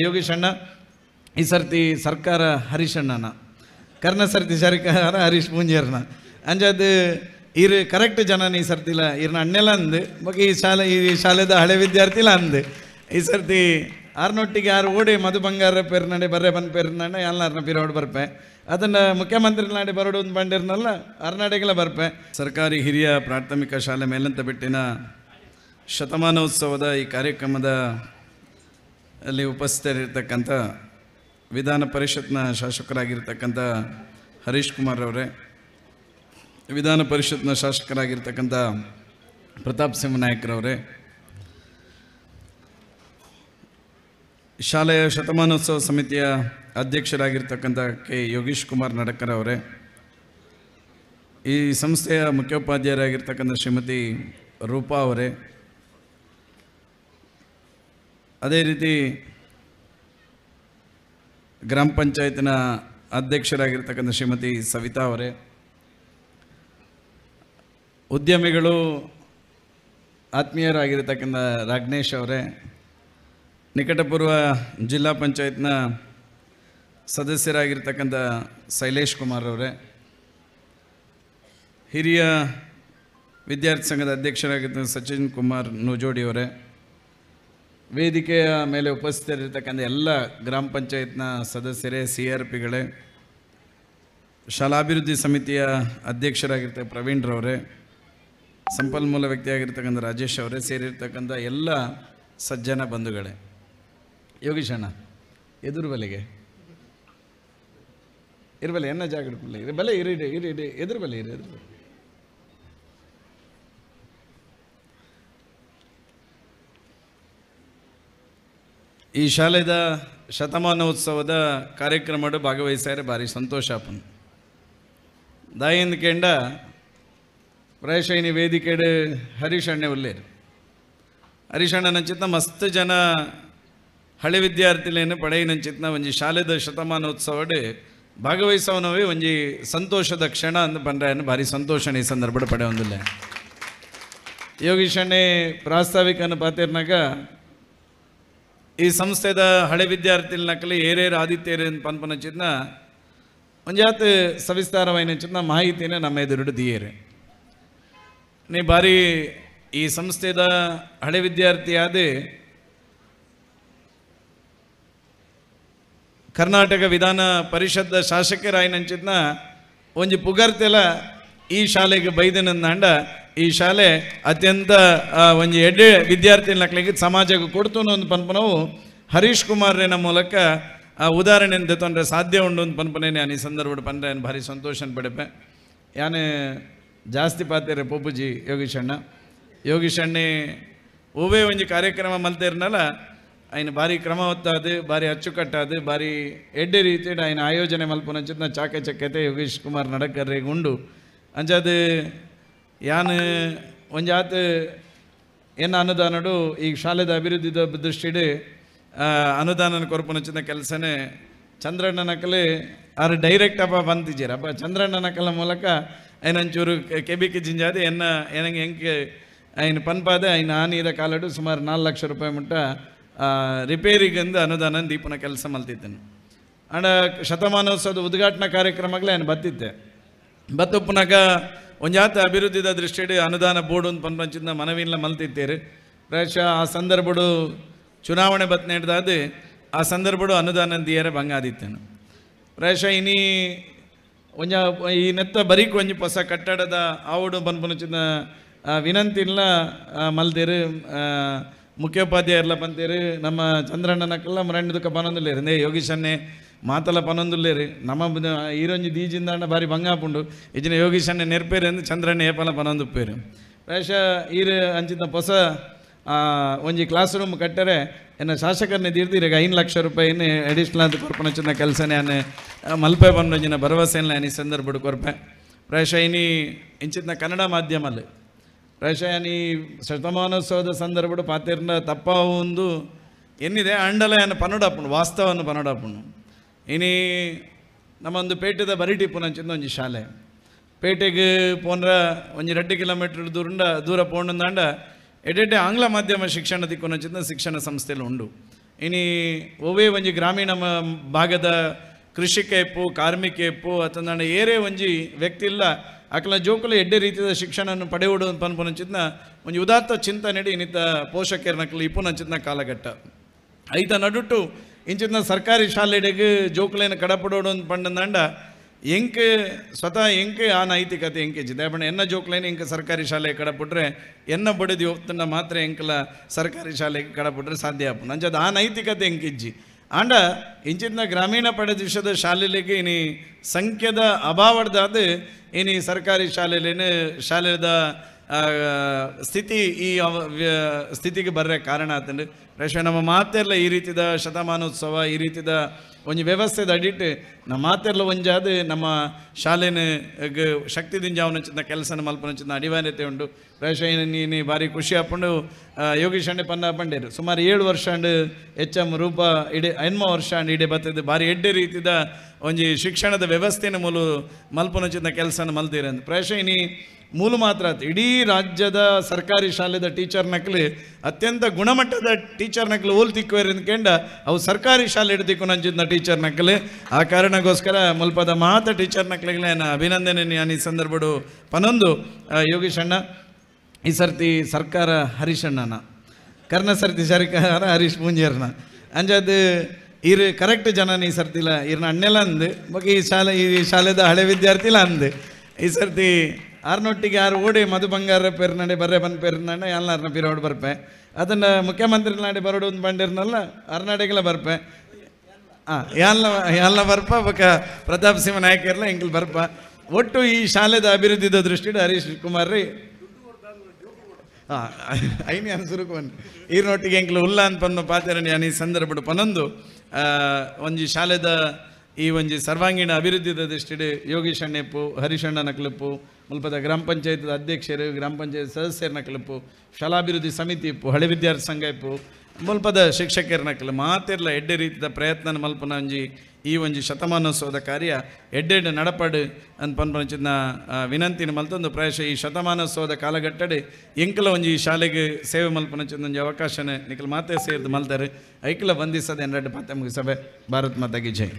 ಯೋಗೀಶ್ ಅಣ್ಣ ಈ ಸರ್ತಿ ಸರ್ಕಾರ ಹರೀಶ್ ಅಣ್ಣನ ಕರ್ನ ಸರ್ತಿ ಸರ್ಕಾರ ಹರೀಶ್ ಪೂಂಜೇರ್ನ ಅಂಜದು ಇರು ಕರೆಕ್ಟ್ ಜನನ ಈ ಸರ್ತಿಲ ಇರ್ನ ಅಣ್ಣೆಲ್ಲ ಅಂದು ಈ ಶಾಲೆದ ಹಳೆ ವಿದ್ಯಾರ್ಥಿಲ ಅಂದು ಈ ಸರ್ತಿ ಆರ್ನೊಟ್ಟಿಗೆ ಯಾರು ಓಡಿ ಮಧು ಬಂಗಾರ ಪೇರು ನಡೆ ಬರ್ರೆ ಬಂದು ಪೇರು ನಡೆ ಎಲ್ಲಾರನ್ನ ಪಿರೋಡು ಬರ್ಪೆ ಅದನ್ನು ಮುಖ್ಯಮಂತ್ರಿ ನಾಡಿ ಬರೋಡು ಒಂದು ಬಂದಿರ್ನಲ್ಲ ಅರ್ನಾಡೆಗೆಲ್ಲ ಬರ್ಪೆ. ಸರ್ಕಾರಿ ಹಿರಿಯ ಪ್ರಾಥಮಿಕ ಶಾಲೆ ಮೇಲಂತ ಬಿಟ್ಟಿನ ಶತಮಾನೋತ್ಸವದ ಈ ಕಾರ್ಯಕ್ರಮದ ಅಲ್ಲಿ ಉಪಸ್ಥಿತರಿರ್ತಕ್ಕಂಥ ವಿಧಾನ ಪರಿಷತ್ನ ಶಾಸಕರಾಗಿರ್ತಕ್ಕಂಥ ಹರೀಶ್ ಕುಮಾರ್ ಅವರೇ, ವಿಧಾನ ಪರಿಷತ್ನ ಶಾಸಕರಾಗಿರ್ತಕ್ಕಂಥ ಪ್ರತಾಪ್ ಸಿಂಹ ನಾಯಕರವರೇ, ಶಾಲೆಯ ಶತಮಾನೋತ್ಸವ ಸಮಿತಿಯ ಅಧ್ಯಕ್ಷರಾಗಿರ್ತಕ್ಕಂಥ ಯೋಗೀಶ್ ಕುಮಾರ್ ನಡಕರ್ ಅವರೇ, ಈ ಸಂಸ್ಥೆಯ ಮುಖ್ಯೋಪಾಧ್ಯಾಯರಾಗಿರ್ತಕ್ಕಂಥ ಶ್ರೀಮತಿ ರೂಪಾ ಅವರೇ, ಅದೇ ರೀತಿ ಗ್ರಾಮ ಪಂಚಾಯತಿನ ಅಧ್ಯಕ್ಷರಾಗಿರ್ತಕ್ಕಂಥ ಶ್ರೀಮತಿ ಸವಿತಾ ಅವರೇ, ಉದ್ಯಮಿಗಳು ಆತ್ಮೀಯರಾಗಿರ್ತಕ್ಕಂಥ ರಾಘ್ನೇಶ್ ಅವರೇ, ನಿಕಟಪೂರ್ವ ಜಿಲ್ಲಾ ಪಂಚಾಯತ್ನ ಸದಸ್ಯರಾಗಿರ್ತಕ್ಕಂಥ ಶೈಲೇಶ್ ಕುಮಾರ್ ಅವರೇ, ಹಿರಿಯ ವಿದ್ಯಾರ್ಥಿ ಸಂಘದ ಅಧ್ಯಕ್ಷರಾಗಿರ್ತಕ್ಕಂಥ ಸಚಿನ್ ಕುಮಾರ್ ನೂಜೋಡಿ ಅವರೇ, ವೇದಿಕೆಯ ಮೇಲೆ ಉಪಸ್ಥಿತರಿರ್ತಕ್ಕಂಥ ಎಲ್ಲ ಗ್ರಾಮ ಪಂಚಾಯತ್ನ ಸದಸ್ಯರೇ, CRPಗಳೇ, ಶಾಲಾಭಿವೃದ್ಧಿ ಸಮಿತಿಯ ಅಧ್ಯಕ್ಷರಾಗಿರ್ತಕ್ಕ ಪ್ರವೀಣ್ರವರೇ, ಸಂಪನ್ಮೂಲ ವ್ಯಕ್ತಿಯಾಗಿರ್ತಕ್ಕಂಥ ರಾಜೇಶ್ ಅವರೇ, ಸೇರಿರ್ತಕ್ಕಂಥ ಎಲ್ಲ ಸಜ್ಜನ ಬಂಧುಗಳೇ. ಯೋಗೀಶಣ್ಣ ಎದುರು ಬಲೆಗೆ ಇರಬಲ್ಲ ಎನ್ನ ಜಾಗ ಹಿಡ್ಕೊಳ್ಳಿ ಇರಿ ಬಲೆ ಇರಿ ಇರಿ ಇರಿ ಎದುರು ಬಲೆ ಇರಿ ಎದುರು. ಈ ಶಾಲೆದ ಶತಮಾನೋತ್ಸವದ ಕಾರ್ಯಕ್ರಮಡು ಭಾಗವಹಿಸ್ಯಾರೆ ಭಾರಿ ಸಂತೋಷ ಆಪನ್ ದಾಯಿಂದ ಕೇಂಡ ಪ್ರಾಯಶಃ ಇನ್ನು ವೇದಿಕೆಡು ಹರೀಶ್ ಅಣ್ಣೆ ಉಲ್ಲೇರು. ಹರೀಶ್ ಅಣ್ಣನಂಚಿತ್ನ ಮಸ್ತ್ ಜನ ಹಳೆ ವಿದ್ಯಾರ್ಥಿಲೇನು ಪಡೆಯಿನಂಚಿತ್ನ ಒಂಜಿ ಶಾಲೆದ ಶತಮಾನೋತ್ಸವಡು ಭಾಗವಹಿಸೋನವೇ ಒಂಜಿ ಸಂತೋಷದ ಕ್ಷಣ ಅಂದು ಬಂದ್ರೆ ಭಾರಿ ಸಂತೋಷನ ಈ ಸಂದರ್ಭ ಪಡೆ ಒಂದಿಲ್ಲ. ಯೋಗೀಶ್ ಅಣ್ಣೆ ಪ್ರಾಸ್ತಾವಿಕನ ಪಾತಿರ್ನಾಗ ಈ ಸಂಸ್ಥೆದ ಹಳೆ ವಿದ್ಯಾರ್ಥಿಲ್ ನಕಲಿ ಏರೇರು ಆದಿತ್ಯರು ಪನ್ಪನಂಚಿತ್ನ ಒಂಜಾತ್ ಸವಿಸ್ತಾರವಾಯಿನಂಚಿತ್ನ ಮಾಹಿತಿನೇ ನಮ್ಮ ಎದುರುಡು ದಿಯೇರೆ. ನೀ ಬಾರಿ ಈ ಸಂಸ್ಥೆದ ಹಳೆ ವಿದ್ಯಾರ್ಥಿ ಆದ ಕರ್ನಾಟಕ ವಿಧಾನ ಪರಿಷತ್ ಶಾಸಕರಾಯಿನಂಚಿತ್ನ ಒಂಜಿ ಪುಗರ್ತೆಲ ಈ ಶಾಲೆಗೆ ಬೈದನಂದ ಈ ಶಾಲೆ ಅತ್ಯಂತ ಒಂಜಿ ಎಡ್ಡೆ ವಿದ್ಯಾರ್ಥಿ ನಕ್ಲಿಗೆ ಸಮಾಜಕ್ಕೆ ಕೊಡ್ತು ಒಂದು ಪನ್ಪನವು ಹರೀಶ್ ಕುಮಾರ್ನ ಮೂಲಕ ಉದಾಹರಣೆ ತೊಂದರೆ ಸಾಧ್ಯ ಉಂಡು ಒಂದು ಪನ್ಪನೇ ನಾನು ಈ ಸಂದರ್ಭ ಪಂದ್ರೆ ಭಾರಿ ಸಂತೋಷ ಪಡೆಪೆ. ಯಾನೇ ಜಾಸ್ತಿ ಪಾತೇರೆ ಪೊಪ್ಪುಜಿ ಯೋಗೀಶ್ ಅಣ್ಣ ಯೋಗೀಶ್ ಅಣ್ಣೆ ಓವೇ ಒಂಜಿ ಕಾರ್ಯಕ್ರಮ ಮಲ್ತೇರ್ನಲ್ಲ ಆಯ್ನ ಭಾರಿ ಕ್ರಮ ಹೊತ್ತಾದು ಭಾರಿ ಅಚ್ಚುಕಟ್ಟಾದು ಭಾರಿ ಎಡ್ಡೆ ರೀತಿಯ ಆಯ್ನ ಆಯೋಜನೆ ಮಲ್ಪನಂಚಿತ್ನ ಚಾಕೆ ಚಕ್ಯತೆ ಯೋಗೀಶ್ ಕುಮಾರ್ ನಡಕರ್ರಿಗೆ ಉಂಡು ಅಂಚದು ಯಾನು ಒಂಜಾತ್ ಏನು ಅನುದಾನಡು ಈ ಶಾಲೆದ ಅಭಿವೃದ್ಧಿದ ದೃಷ್ಟಿಡು ಅನುದಾನ ಕೊರಪನಂಚಿನ ಕೆಲಸನೇ ಚಂದ್ರಣ್ಣ ನಕಲೆ ಆರು ಡೈರೆಕ್ಟ್ ಅಪ್ಪ ಬಂತಿದ್ದೀರ ಅಪ್ಪ ಚಂದ್ರಣ್ಣ ನಕಲ ಮೂಲಕ ಐನಂಚೂರು ಕೆಬಿಕೆ ಜಿಂಜಾದೆ ಏನಂಗೆ ಹೆಂಗೆ ಐನು ಪನ್ಪಾದೆ ಐನು ಆನೀದ ಕಾಲಡು ಸುಮಾರು 4 ಲಕ್ಷ ರೂಪಾಯಿ ಮುಟ್ಟ ರಿಪೇರಿಗೆಂದು ಅನುದಾನ ದೀಪನ ಕೆಲಸ ಮಲ್ತಿದ್ದೇನೆ. ಅಂಡ ಶತಮಾನೋತ್ಸವದ ಉದ್ಘಾಟನಾ ಕಾರ್ಯಕ್ರಮಗಳೇ ಏನು ಬತ್ತಿದ್ದೆ ಬತ್ತುಪ್ಪನಾಗ ಒಂಜಾತ ಅಭಿವೃದ್ಧಿದ ದೃಷ್ಟಿಡು ಅನುದಾನ ಬೋರ್ಡು ಒಂದು ಪನ್ಪಂಚಿಂದ ಮನವಿಲ್ಲ ಮಲ್ತಿದ್ದೇರು. ಪ್ರಾಯಶಃ ಆ ಸಂದರ್ಭಡು ಚುನಾವಣೆ ಬತ್ ನಡೆದಾದ ಆ ಸಂದರ್ಭಡು ಅನುದಾನ ದಿಯರೆ ಬಂಗಾದಿತ್ತೇನು. ಪ್ರಾಯಶಃ ಇನ್ನೀ ಒಂಜ ಈ ನೆತ್ತ ಬರೀಕ್ ಒಂಜಿ ಹೊಸ ಕಟ್ಟಡದ ಆವಡು ಪನ್ಪುನಚಿನ ವಿನಂತಿಲ್ಲ ಮಲ್ದೇರು ಮುಖ್ಯೋಪಾಧ್ಯಾಯರ್ಲ ಬಂತೇರು ನಮ್ಮ ಚಂದ್ರಣ್ಣನಕ್ಕೆಲ್ಲ ಮರಂಡದಕ್ಕೆ ಪನೊಂದುಲ್ಲೇರು ನೇ ಯೋಗೀಶನ್ನೇ ಮಾತಲ್ಲ ಪನೊಂದುಲ್ಲೇರು ನಮ್ಮ ಈರೊಂಜಿ ದೀಜಿಂದ ಭಾರಿ ಬಂಗಾಪುಂಡು ಇಜಿನ ಯೋಗೀಶನ್ನೇ ನೆರ್ಪೇರು ಎಂದು ಚಂದ್ರಣ್ಣ ಏಪಲ ಪನೊಂದುಪ್ಪೇರು. ಪ್ರಾಯಶಃ ಈರು ಅಂಚಿನ ಹೊಸ ಒಂಜಿ ಕ್ಲಾಸ್ ರೂಮ್ ಕಟ್ಟರೆ ಎನ್ನ ಶಾಸಕರನ್ನೇ ತೀರ್ತೀರಿ 5 ಲಕ್ಷ ರೂಪಾಯಿನೇ ಅಡಿಷ್ನಲ್ ಅಂತ ಕೊರ್ಪನಚಿನ ಕೆಲಸನೇ ಅನ್ನ ಮಲ್ಪೆ ಬಂದೊಂಜಿನ ಭರವಸೆಲ್ಲ ಈ ಸಂದರ್ಭ ಕೊರ್ಪೆ. ಪ್ರಾಯಶಃ ಇನಿ ಇಂಚಿನ ಕನ್ನಡ ಮಾಧ್ಯಮಲ್ಲಿ ಪ್ರಾಯಶಃ ಈ ಶತಮಾನೋತ್ಸವದ ಸಂದರ್ಭ ಪಾತಿರ್ನ ತಪ್ಪ ಒಂದು ಏನಿದೆ ಅಂಡಲ ಪನ್ನಡಪ್ಪುಂಡು ವಾಸ್ತವವನ್ನು ಪನ್ನಡಪ್ಪುಂಡು ಇನಿ ನಮ್ಮೊಂದು ಪೇಟೆದ ಬರಿಟಿ ಪುನಂಚಿಂದ ಒಂಜಿ ಶಾಲೆ ಪೇಟೆಗೆ ಪೋನ್ರ ಒಂಜಿ 2 ಕಿಲೋಮೀಟರ್ ದೂರ ಪೋಂಡಂದಾಂಡ ಎಡೆಡ್ಡೆ ಆಂಗ್ಲ ಮಾಧ್ಯಮ ಶಿಕ್ಷಣ ದಿಕ್ಕುನಂಚಿಂದ ಶಿಕ್ಷಣ ಸಂಸ್ಥೆಯಲ್ಲಿ ಉಂಡು. ಇನಿ ಒವೇ ಒಂಜಿ ಗ್ರಾಮೀಣ ಭಾಗದ ಕೃಷಿಕ ಎಪ್ಪು ಕಾರ್ಮಿಕ ಎಪ್ಪು ಅತಂದ ಏರೇ ಒಂಜಿ ವ್ಯಕ್ತಿ ಇಲ್ಲ ಅಕಲ ಜೋಕುಲು ಎಡ್ಡೆ ರೀತಿಯ ಶಿಕ್ಷಣ ಪಡೆಯುವುದು ಪನ್ಪುನಂಚಿತ್ನ ಒಂಜಿ ಉದಾತ್ತ ಚಿಂತನೆಡಿ ಇನ್ನಿತ ಪೋಷಕರನಕಲು ಇಪ್ಪುನಂಚಿತ್ನ ಕಾಲಘಟ್ಟ ಐತ ನಡುಟು ಇಂಚಿನ ಸರ್ಕಾರಿ ಶಾಲೆಡೆಗೆ ಜೋಕುಲೇನ ಕಡಪಡೋಡು ಅಂತ ಪಂಡಂದ ಎಂಕ್ ಸ್ವತಃ ಎಂಕ್ ಆ ನೈತಿಕತೆ ಎಂಕಿಜ್ಜಿದೆ ಬಣ್ಣ ಎನ್ನ ಜೋಕ್ಲೇನು ಎಂಕ ಸರ್ಕಾರಿ ಶಾಲೆಗೆ ಕಡಪುಟ್ರೆ ಎನ್ನ ಬಡಿದು ಹೋಗ್ತಂಡ ಮಾತ್ರ ಎಂಕಲ ಸರ್ಕಾರಿ ಶಾಲೆಗೆ ಕಡಪುಟ್ರೆ ಸಾಧ್ಯ ಆಪು ನಂಜದು ಆ ನೈತಿಕತೆ ಎಂಕಿಜ್ಜಿ ಆಂಡ ಇಂಚಿನ ಗ್ರಾಮೀಣ ಪ್ರದೇಶದ ಶಾಲೆಗೆ ಇನಿ ಸಂಖ್ಯೆದ ಅಭಾವದಾದ ಇನಿ ಸರ್ಕಾರಿ ಶಾಲೆದ ಸ್ಥಿತಿ ಈ ಸ್ಥಿತಿಗೆ ಬರ್ರೆ ಕಾರಣ ಆತಂಡು ಪ್ರಶ್ನೆ ನಮ್ಮ ಮಾತೆಲ್ಲ ಈ ರೀತಿದ ಶತಮಾನೋತ್ಸವ ಈ ರೀತಿದ ಒಂಜಿ ವ್ಯವಸ್ಥೆದ ಅಡಿಟ್ಟು ನಮ್ಮ ಮಾತೆಲ್ಲ ಒಂಜಾದ ನಮ್ಮ ಶಾಲೆನ ಶಕ್ತಿ ದಿಂಜಾವನಂಚಿನ ಕೆಲಸನ ಮಲ್ಪನಂಚಿನ ಅನಿವಾರ್ಯತೆ ಉಂಟು ಪ್ರಾಯಶಃ ನೀನು ಭಾರಿ ಖುಷಿ ಹಾಕೊಂಡು ಯೋಗೀಶ್ ಅಂಡೆ ಪನ್ನ ಪಂಡೇರು ಸುಮಾರು 7 ವರ್ಷ ಅಂಡ್ HM ರೂಪ ಇಡೀ 8 ವರ್ಷ ಅಂಡ್ ಇಡೀ ಬರ್ತದೆ ಭಾರಿ ಎಡ್ಡೆ ರೀತಿದ ಒಂಜಿ ಶಿಕ್ಷಣದ ವ್ಯವಸ್ಥೆನ ಮಲ್ಪನಂಚಿನ ಕೆಲಸನ ಮಲ್ತೀರ ಅಂತ ಪ್ರಾಯಶಃ ನೀ ಮೂಲ ಮಾತ್ರ ಇಡೀ ರಾಜ್ಯದ ಸರ್ಕಾರಿ ಶಾಲೆದ ಟೀಚರ್ ನಕಲು ಅತ್ಯಂತ ಗುಣಮಟ್ಟದ ಟೀಚರ್ ನಕಲು ಓಲ್ ತಿಕ್ಕುವೇರು ಅಂದ್ಕೊಂಡ ಅವು ಸರ್ಕಾರಿ ಶಾಲೆ ಹಿಡ್ದಿಕ್ಕು ನಂಚಿದ್ನ ಟೀಚರ್ ನಕಲು ಆ ಕಾರಣಕ್ಕೋಸ್ಕರ ಮುಲ್ಪದ ಮಾತ ಟೀಚರ್ ನಕಲಿಗೆ ಅಭಿನಂದನೆ ನಾನು ಈ ಸಂದರ್ಭಡು ಪನೊಂದು ಯೋಗೀಶ್ ಅಣ್ಣ ಈ ಸರ್ತಿ ಸರ್ಕಾರ ಹರೀಶ್ ಅಣ್ಣನ ಕರ್ನ ಸರ್ತಿ ಸರ್ಕಾರ ಹರೀಶ್ ಪೂಂಜರ್ನ ಅಂಜದು ಇರು ಕರೆಕ್ಟ್ ಜನನ ಈ ಸರ್ತಿಲ ಇರ್ನ ಅಣ್ಣೆಲ್ಲ ಅಂದು ಈ ಶಾಲೆದ ಹಳೆ ವಿದ್ಯಾರ್ಥಿಲ ಅಂದು ಈ ಸರ್ತಿ ಆರ್ನೊಟ್ಟಿಗೆ ಯಾರು ಓಡಿ ಮಧು ಬಂಗಾರ ಪೇರು ನಡೆ ಬರ್ರೆ ಬಂದು ಪೇರು ನಡೆ ಎಲ್ಲಾರನ್ನ ಪಿರೋಡ್ ಬರ್ಪೆ ಅದನ್ನು ಮುಖ್ಯಮಂತ್ರಿ ನಾಡೆ ಬರೋಡು ಒಂದು ಬಂದಿರ್ನಲ್ಲ ಅರ್ನಾಡೆಗೆಲ್ಲ ಬರ್ಪೆ ಎಲ್ಲ ಬರ್ಪ ಬಕ ಪ್ರತಾಪ್ ಸಿಂಹ ನಾಯಕ ಇರಲ್ಲ ಎಂಕಲ್ ಬರ್ಪ ಒಟ್ಟು ಈ ಶಾಲೆದ ಅಭಿವೃದ್ಧಿದ ದೃಷ್ಟಿಡ್ ಹರೀಶ್ ಕುಮಾರ್ ರೀ ಐನಿ ಅನ್ಸುರುಕು ಈರ್ನೊಟ್ಟಿಗೆ ಎಂಕ್ಲು ಉಲ್ಲ ಅಂತ ಪನ್ನ ಪಾತ್ರೆ ನಾನು ಈ ಸಂದರ್ಭ ಪನೊಂದು ಒಂಜಿ ಶಾಲೆದ ಈ ಒಂಜಿ ಸರ್ವಾಂಗೀಣ ಅಭಿವೃದ್ಧಿದ ದೃಷ್ಟಿಡ್ ಯೋಗೀಶ್ ಅಣ್ಣೆಪ್ಪು ಹರೀಶ್ ಅಣ್ಣನ ಕ್ಲಪ್ಪು ಮುಲ್ಪದ ಗ್ರಾಮ ಪಂಚಾಯತ್ ಅಧ್ಯಕ್ಷರು ಗ್ರಾಮ ಪಂಚಾಯತ್ ಸದಸ್ಯರನ್ನ ಕ್ಲಪ್ಪು ಶಾಲಾಭಿವೃದ್ಧಿ ಸಮಿತಿ ಇಪ್ಪು ಹಳೆ ವಿದ್ಯಾರ್ಥಿ ಸಂಘ ಇಪ್ಪು ಮುಲ್ಪದ ಶಿಕ್ಷಕರನ್ನ ಕ್ಲ ಮಾತಿರ್ಲ ಎಡ್ಡೆ ರೀತಿಯ ಪ್ರಯತ್ನ ಮಲ್ಪನ ಒಂಜಿ ಈ ಒಂಜಿ ಶತಮಾನೋತ್ಸವದ ಕಾರ್ಯ ಎಡ್ಡೆಡ್ ನಡಪಡು ಅಂತ ಪನ್ಪಂಚಿನ ವಿನಂತಿನ ಮಲ್ತೊಂದು ಪ್ರಾಯಶಃ ಈ ಶತಮಾನೋತ್ಸವದ ಕಾಲಘಟ್ಟಡೆ ಎಂಕಲ ಒಂಜಿ ಶಾಲೆಗೆ ಸೇವೆ ಮಲ್ಪನಚಿನ ಒಂಜಿ ಅವಕಾಶನ ನಿಖಲ್ ಮಾತೆ ಸೇರಿದು ಮಲ್ತಾರೆ ಐಕಲ ಬಂಧಿಸದೆ 2 ಪಾತೆ ಮುಗಿಸಬೆ ಭಾರತ್ ಮಾತಾಗಿ ಜೈ.